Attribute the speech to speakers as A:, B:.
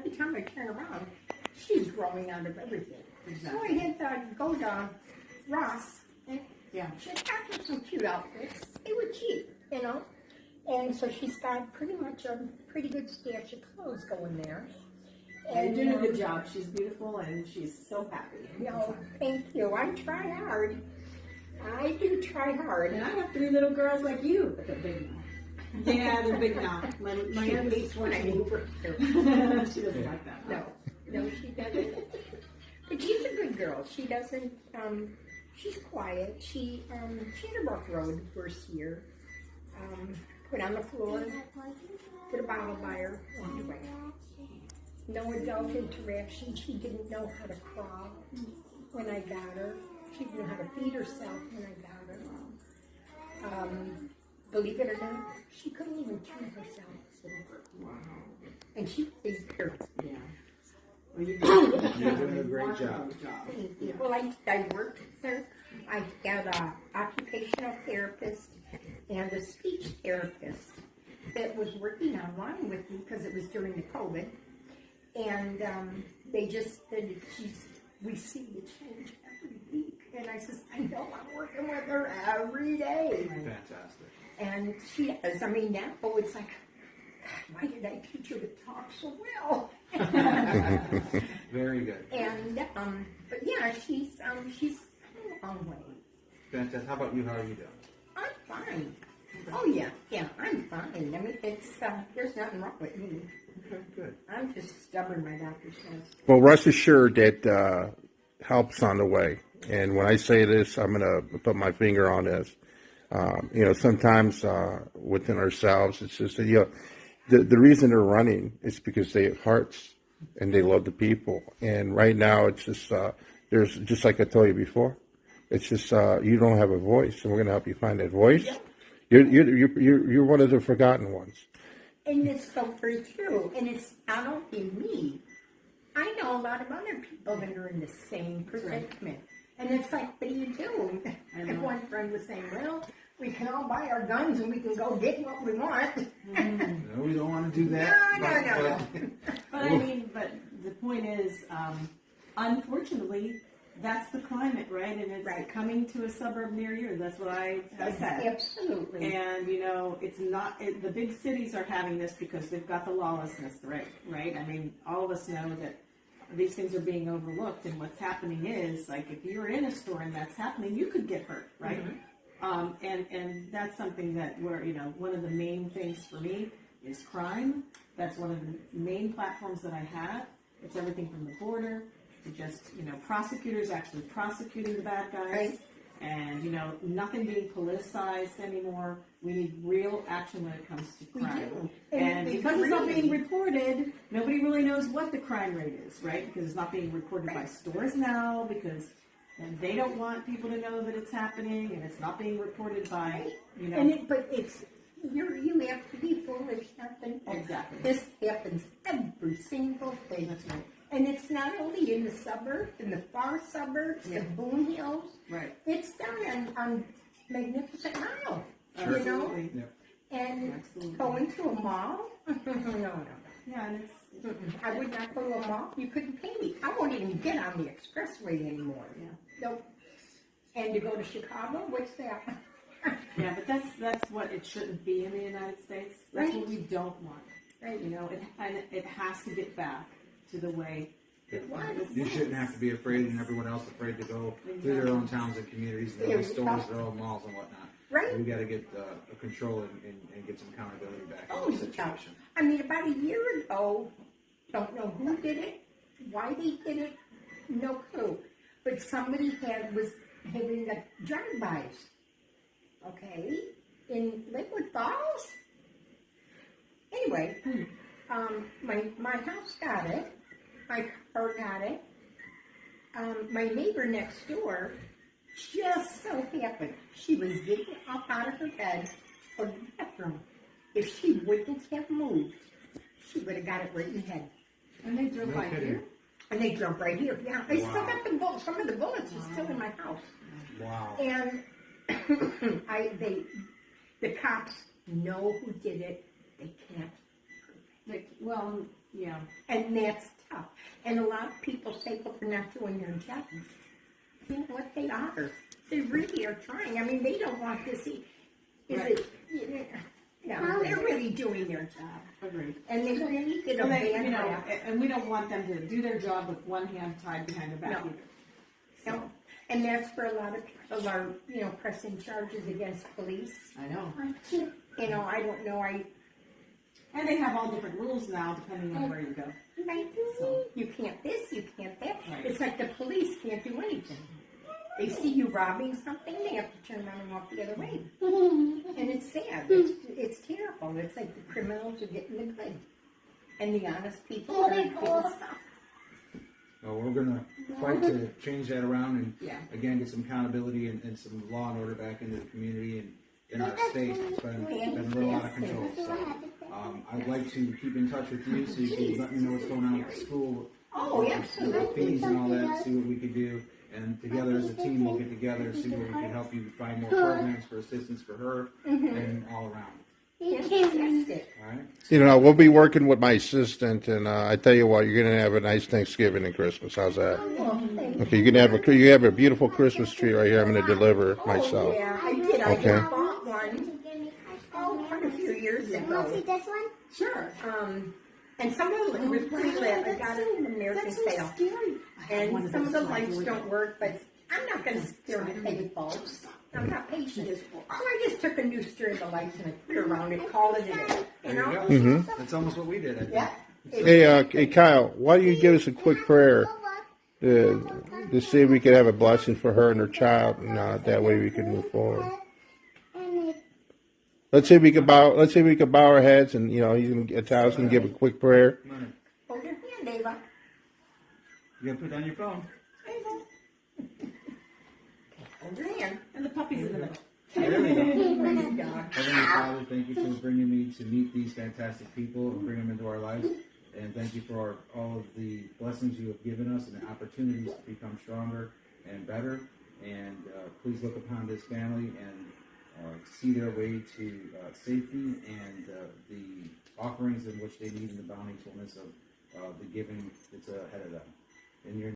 A: every time I turn around, she's growing out of everything.
B: Exactly.
A: So I had to go to Ross, and
B: Yeah.
A: she got her some cute outfits. They were cheap, you know. And so she's got pretty much a pretty good stash of clothes going there.
B: You're doing a good job. She's beautiful and she's so happy.
A: Thank you. I try hard. I do try hard.
B: And I have 3 little girls like you, but they're big now. Yeah, they're big now. My youngest is 14. She doesn't like that.
A: No, she doesn't. But she's a good girl. She doesn't, she's quiet. She had a rough road first year. Put on the floor, put a bottle by her, walked away. No adult interaction. She didn't know how to crawl when I got her. She didn't know how to feed herself when I got her. Believe it or not, she couldn't even turn herself over.
B: Wow.
A: And she was here.
B: Yeah. Well,
C: you're doing a great job.
A: Yeah. Well, I worked with her. I had an occupational therapist and a speech therapist that was working online with me because it was during the COVID. And they just said, we see you change every week. And I says, I know, I'm working with her every day.
C: Fantastic.
A: And she does. I mean, now it's like, God, why did I teach her to talk so well?
C: Very good.
A: And, but yeah, she's come a long way.
C: Fantastic. How about you? How are you doing?
A: I'm fine. Oh, yeah, I'm fine. I mean, it's, there's nothing wrong with me.
C: Okay, good.
A: I'm just stubborn, my doctor says.
D: Well, rest assured that help's on the way. And when I say this, I'm going to put my finger on this. Sometimes within ourselves, it's just that, the reason they're running is because they have hearts and they love the people. And right now, it's just, there's, just like I told you before, it's just, you don't have a voice, and we're going to help you find that voice. Yeah. You're one of the forgotten ones.
A: And it's so very true. And it's not only me. I know a lot of other people that are in the same predicament. And it's like, what do you do? I have one friend was saying, well, we can all buy our guns and we can go get what we want.
C: No, we don't want to do that.
A: No.
B: But I mean, but the point is, unfortunately, that's the climate, right? And it's coming to a suburb near you. That's what I said.
A: Absolutely.
B: And, it's not, the big cities are having this because they've got the lawlessness, right? I mean, all of us know that these things are being overlooked, and what's happening is, like, if you're in a store and that's happening, you could get hurt, right? Mm-hmm. And that's something that one of the main things for me is crime. That's one of the main platforms that I have. It's everything from the border to just, prosecutors actually prosecuting the bad guys.
A: Right.
B: And, nothing being politicized anymore. We need real action when it comes to crime.
A: We do.
B: And because it's not being reported, nobody really knows what the crime rate is, right? Because it's not being reported by stores now, because they don't want people to know that it's happening, and it's not being reported by,
A: But it's, you have to be foolish, nothing.
B: Exactly.
A: This happens every single day.
B: That's right.
A: And it's not only in the suburbs, in the far suburbs, the Boone Hills.
B: Right.
A: It's down on Magnificent Mile.
B: Absolutely.
C: Yep.
A: And
B: Absolutely.
A: going to a mall? No.
B: Yeah, and it's
A: I would not go to a mall. You couldn't pay me. I won't even get on the expressway anymore.
B: Yeah.
A: Nope. And to go to Chicago, what's that?
B: Yeah, but that's what it shouldn't be in the United States. That's what we don't want.
A: Right.
B: It has to get back to the way
A: It was.
C: You shouldn't have to be afraid, and everyone else afraid to go through their own towns and communities, their own stores, their own malls, and whatnot.
A: Right.
C: We got to get control and get some accountability back
A: Oh,
C: in the situation.
A: I mean, about a year ago, don't know who did it, why they did it, no clue. But somebody was having a drive-bys, okay, in Lakewood Falls. Anyway, my house got it, my car got it. My neighbor next door, just so happened, she was getting up out of her bed for the bathroom. If she wouldn't have moved, she would have got it right in the head.
B: And they drove by here.
A: And they jumped right here. Yeah, I still got the bullets. Some of the bullets are still in my house.
C: Wow.
A: And the cops know who did it. They can't prove it.
B: Yeah.
A: And that's tough. And a lot of people say, well, they're not doing their jobs. You know what, they are. They really are trying. I mean, they don't want this. Is
B: Right.
A: it? Yeah, they're really doing their job.
B: Agreed.
A: And they really get a
B: Well, they,
A: bad
B: you know,
A: rap.
B: and we don't want them to do their job with one hand tied behind their back
A: No.
B: either.
A: No. And that's where a lot of people are, pressing charges against police.
B: I know.
A: I don't know.
B: And they have all different rules now depending on where you go. So.
A: You can't this, you can't that.
B: Right.
A: It's like the police can't do anything. They see you robbing something, they have to turn around and walk the other way. And it's sad. It's terrible. It's like the criminals are getting the good. And the honest people are getting stuff.
C: Well, we're going to fight to change that around and,
B: Yeah.
C: again, get some accountability and some law and order back into the community and in our state. It's been a little out of control. So I'd like to keep in touch with you so you can let me know what's going on with the school.
A: Oh, absolutely.
C: Fees and all that, see what we could do. And together as a team, we'll get together, see where we can help you find more programs for assistance for her and all around.
A: Fantastic.
C: All right?
D: We'll be working with my assistant, and I tell you what, you're gonna have a nice Thanksgiving and Christmas. How's that? Okay, you have a beautiful Christmas tree right here. I'm gonna deliver myself.
A: Oh, yeah, I did. I
D: Okay.
A: just bought one. Quite a few years ago.
E: See this one?
A: Sure. And some of it was pretty lit. I got it from an American sale. And some of the lights don't work, but I'm not going to sit there and pay with bulbs. I'm not patient. So I just took a new string of the lights and I put it around it, called it a day.
C: There you go.
D: Mm-hmm.
C: That's almost what we did, I think.
A: Yeah.
D: Hey, Kyle, why don't you give us a quick prayer to see if we could have a blessing for her and her child, and that way we can move forward. Let's see if we could bow our heads, and Tyler's gonna give a quick prayer.
C: Come on.
A: Hold your hand, Ava.
C: You got to put it on your phone.
A: Hold your hand.
B: And the puppy's in the middle.
C: There we go.
A: Praise God.
C: Heavenly Father, thank you for bringing me to meet these fantastic people and bring them into our lives. And thank you for all of the blessings you have given us and the opportunities to become stronger and better. And please look upon this family and see their way to safety and the offerings in which they need and the bountifulness of the giving that's ahead of them. In your